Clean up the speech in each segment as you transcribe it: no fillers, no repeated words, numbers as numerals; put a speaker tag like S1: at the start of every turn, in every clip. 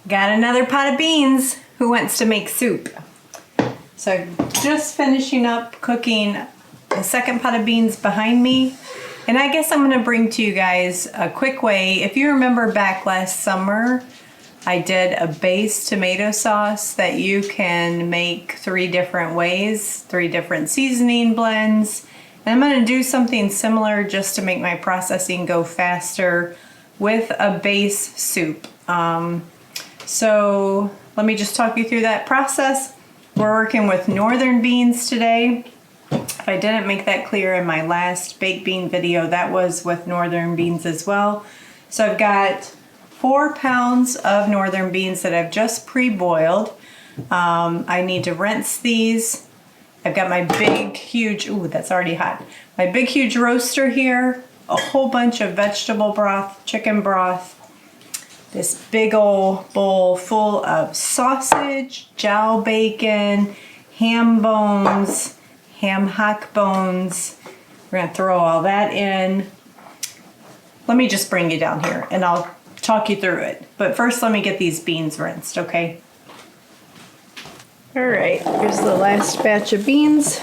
S1: Got another pot of beans. Who wants to make soup? So I'm just finishing up cooking the second pot of beans behind me. And I guess I'm gonna bring to you guys a quick way. If you remember back last summer, I did a base tomato sauce that you can make 3 different ways, 3 different seasoning blends. And I'm gonna do something similar just to make my processing go faster with a base soup. So let me just talk you through that process. We're working with northern beans today. If I didn't make that clear in my last baked bean video, that was with northern beans as well. So I've got 4 pounds of northern beans that I've just pre-boiled. I need to rinse these. I've got my big, huge, ooh, that's already hot. My big, huge roaster here, a whole bunch of vegetable broth, chicken broth, this big old bowl full of sausage, jowl bacon, ham bones, ham hock bones. We're gonna throw all that in. Let me just bring you down here and I'll talk you through it. But first let me get these beans rinsed, okay? All right, here's the last batch of beans.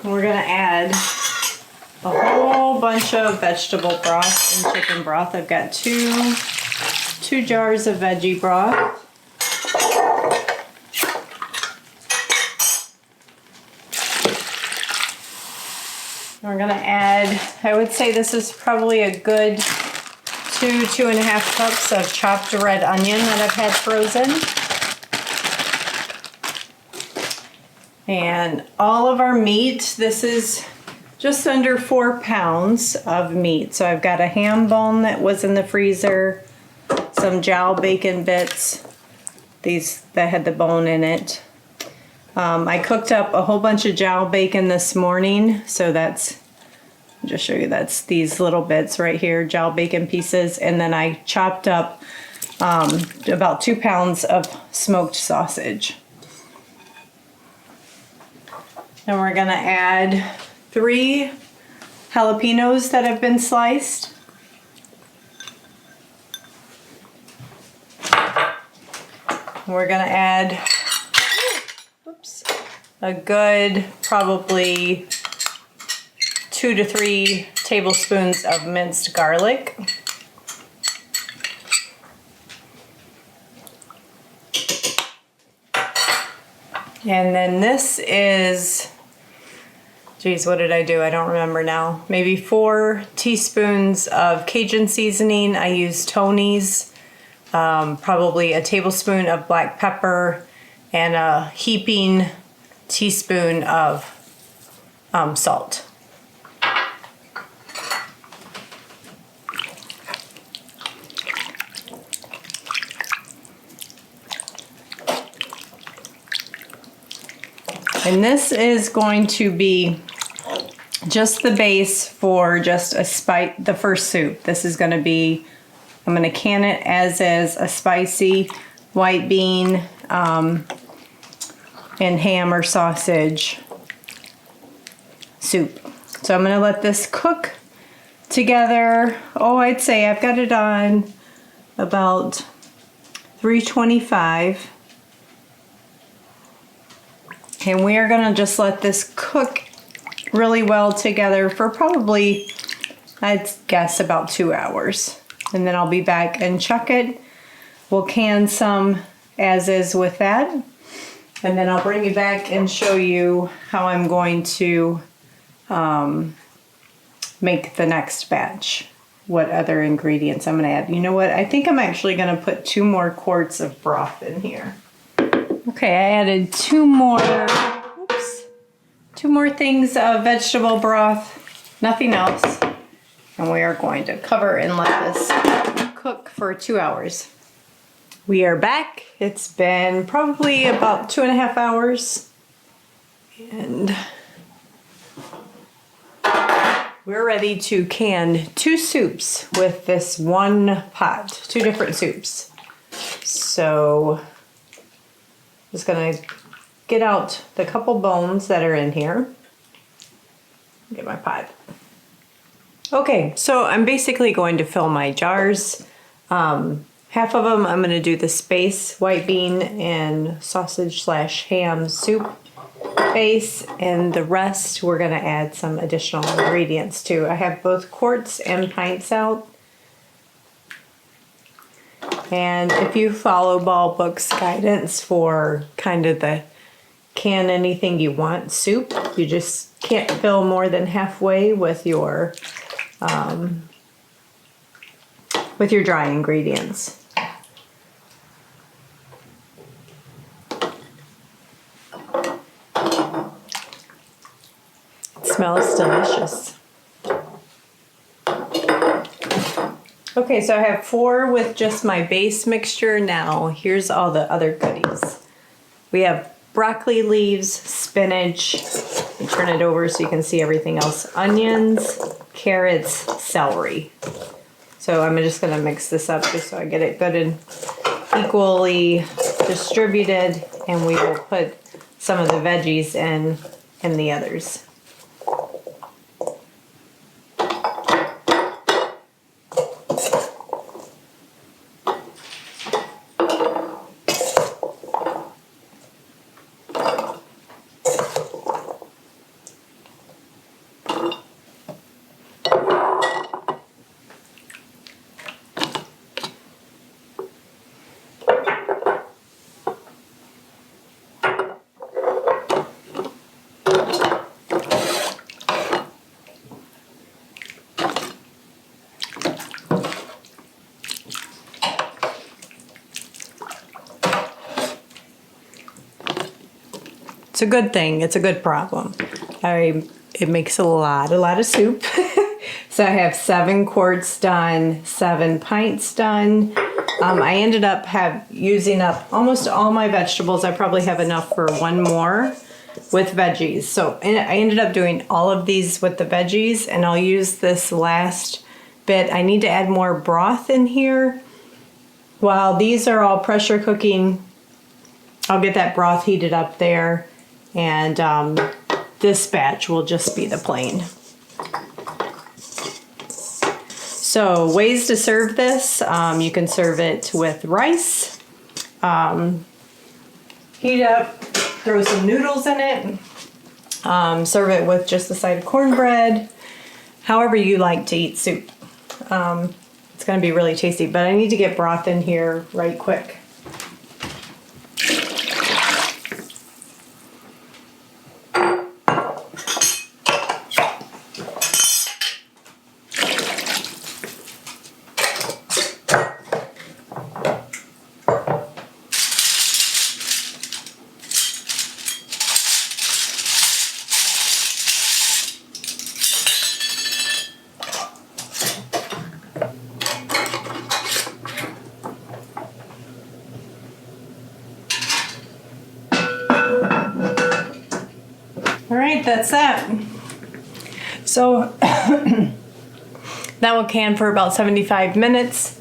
S1: We're gonna add a whole bunch of vegetable broth and chicken broth. I've got two jars of veggie broth. We're gonna add, I would say this is probably a good 2.5 cups of chopped red onion that I've had frozen. And all of our meat, this is just under 4 pounds of meat. So I've got a ham bone that was in the freezer, some jowl bacon bits, these that had the bone in it. I cooked up a whole bunch of jowl bacon this morning, so that's, I'll just show you, that's these little bits right here, jowl bacon pieces, and then I chopped up about 2 pounds of smoked sausage. And we're gonna add 3 jalapenos that have been sliced. We're gonna add, oops, a good probably 2 to 3 tablespoons of minced garlic. And then this is, geez, what did I do? I don't remember now. Maybe 4 teaspoons of Cajun seasoning. I use Tony's, probably a tablespoon of black pepper, and a heaping teaspoon of salt. And this is going to be just the base for just the first soup. This is going to be, I'm going to can it as is, a spicy white bean and ham or sausage soup. So I'm going to let this cook together. Oh, I'd say I've got it on about 325. And we are gonna just let this cook really well together for probably, I'd guess, about 2 hours. And then I'll be back and chuck it. We'll can some as is with that. And then I'll bring you back and show you how I'm going to make the next batch. What other ingredients I'm gonna add. You know what, I think I'm actually gonna put 2 more quarts of broth in here. Okay, I added 2 more things of vegetable broth, nothing else. And we are going to cover and let this cook for 2 hours. We are back. It's been probably about 2.5 hours. And we're ready to can 2 soups with this one pot, 2 different soups. So just gonna get out the couple bones that are in here. Get my pot. Okay, so I'm basically going to fill my jars Half of them I'm going to do the space white bean and sausage / ham soup base, and the rest we're going to add some additional ingredients to. I have both quarts and pints out. And if you follow Ball Book's guidance for kind of the can anything you want soup, you just can't fill more than halfway with your dry ingredients. It smells delicious. Okay, so I have 4 with just my base mixture. Now, here's all the other goodies. We have broccoli leaves, spinach, turn it over so you can see everything else, onions, carrots, celery. So I'm just gonna mix this up just so I get it good and equally distributed, and we will put some of the veggies in the others. It's a good thing. It's a good problem. It makes a lot of soup. So I have 7 quarts done, 7 pints done. I ended up using up almost all my vegetables. I probably have enough for 1 more with veggies. So I ended up doing all of these with the veggies, and I'll use this last bit. I need to add more broth in here. While these are all pressure cooking, I'll get that broth heated up there. And this batch will just be the plain. So ways to serve this, you can serve it with rice, heat up, throw some noodles in it, serve it with just a side of cornbread, however you like to eat soup. It's gonna be really tasty, but I need to get broth in here right quick. Alright, that's that. So that will can for about 75 minutes,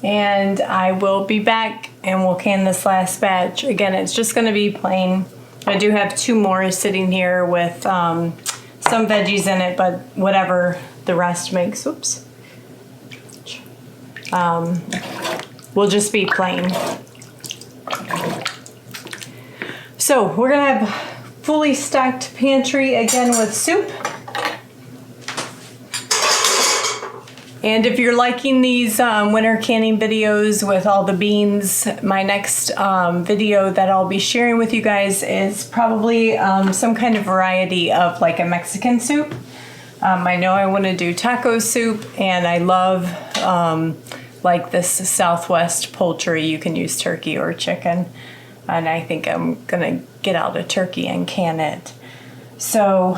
S1: and I will be back and we'll can this last batch. Again, it's just going to be plain. I do have 2 more sitting here with some veggies in it, but whatever the rest makes, oops, will just be plain. So we're going to have fully stocked pantry again with soup. And if you're liking these winter canning videos with all the beans, my next video that I'll be sharing with you guys is probably some kind of variety of like a Mexican soup. I know I want to do taco soup, and I love like this Southwest poultry. You can use turkey or chicken. And I think I'm gonna get out a turkey and can it. So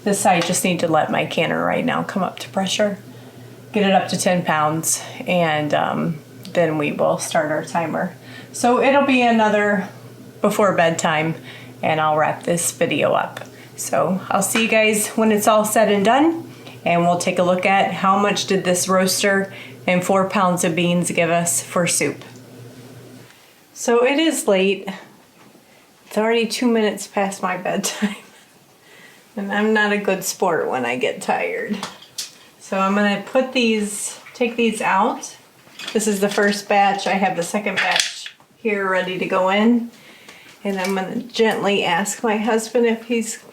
S1: this I just need to let my canner right now come up to pressure, get it up to 10 pounds, and then we will start our timer. So it'll be another before bedtime, and I'll wrap this video up. So I'll see you guys when it's all said and done, and we'll take a look at how much did this roaster and 4 pounds of beans give us for soup. So it is late. It's already 2 minutes past my bedtime. And I'm not a good sport when I get tired. So I'm gonna take take these out. This is the first batch. I have the second batch here ready to go in. And I'm gonna gently ask my husband, if he's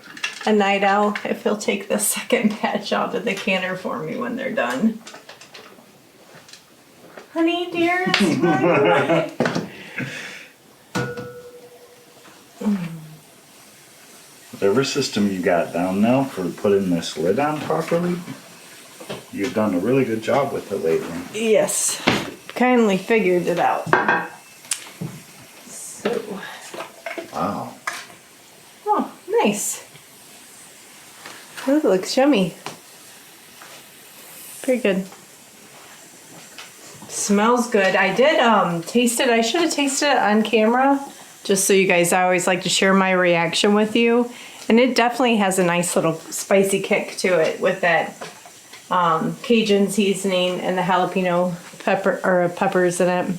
S1: a night owl, if he'll take the second batch out of the canner for me when they're done. Honey, dearest,
S2: Whatever system you got down now for putting this lid on properly, you've done a really good job with it lately.
S1: Yes, kindly figured it out. So.
S2: Wow.
S1: Oh, nice. That looks yummy. Very good. Smells good. I did taste it. I should have tasted it on camera, just so you guys, I always like to share my reaction with you. And it definitely has a nice little spicy kick to it with that Cajun seasoning and the jalapeno peppers in it.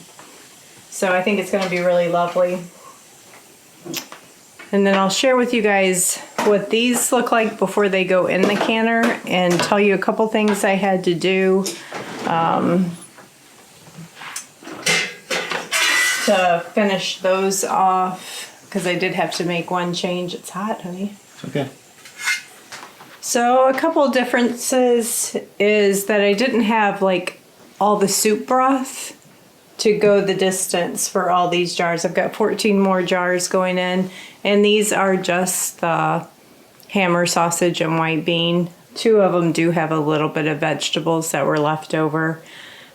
S1: So I think it's going to be really lovely. And then I'll share with you guys what these look like before they go in the canner, and tell you a couple things I had to do to finish those off, because I did have to make one change. It's hot, honey.
S2: It's okay.
S1: So a couple differences is that I didn't have like all the soup broth to go the distance for all these jars. I've got 14 more jars going in, and these are just the hammer sausage and white bean. 2 of them do have a little bit of vegetables that were left over.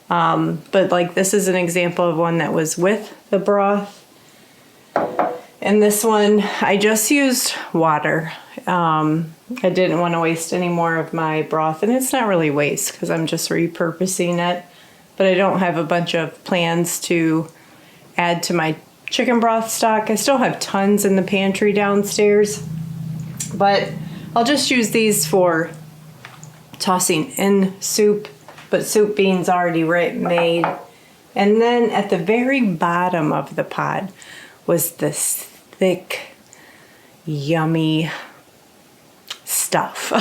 S1: But like this is an example of one that was with the broth. And this one, I just used water. I didn't want to waste any more of my broth, and it's not really waste because I'm just repurposing it. But I don't have a bunch of plans to add to my chicken broth stock. I still have tons in the pantry downstairs, but I'll just use these for tossing in soup, but soup beans already made. And then at the very bottom of the pot was this thick, yummy stuff.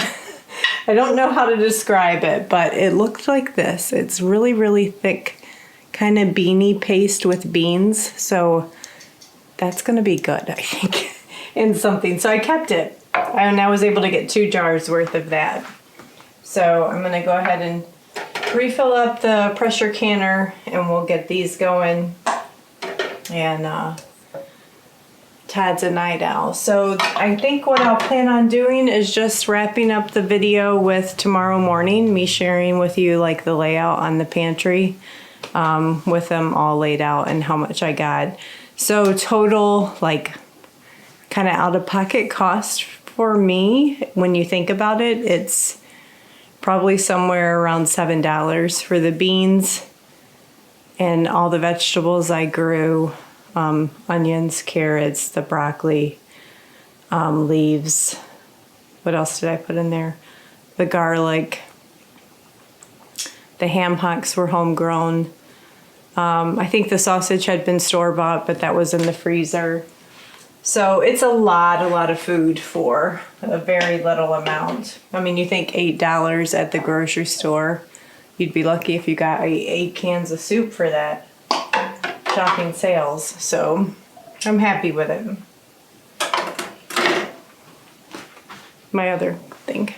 S1: I don't know how to describe it, but it looked like this. It's really, really thick, kind of beanie paste with beans. So that's going to be good, I think, in something. So I kept it, and I was able to get 2 jars worth of that. So I'm going to go ahead and refill up the pressure canner, and we'll get these going. And Todd's a night owl. So I think what I'll plan on doing is just wrapping up the video with tomorrow morning, me sharing with you like the layout on the pantry, with them all laid out and how much I got. So total, like, kind of out of pocket cost for me, when you think about it, it's probably somewhere around $7 for the beans and all the vegetables I grew. Onions, carrots, the broccoli, leaves. What else did I put in there? The garlic. The ham hocks were homegrown. I think the sausage had been store-bought, but that was in the freezer. So it's a lot of food for a very little amount. I mean, you think $8 at the grocery store. You'd be lucky if you got 8 cans of soup for that. Shopping sales, so I'm happy with it. My other thing.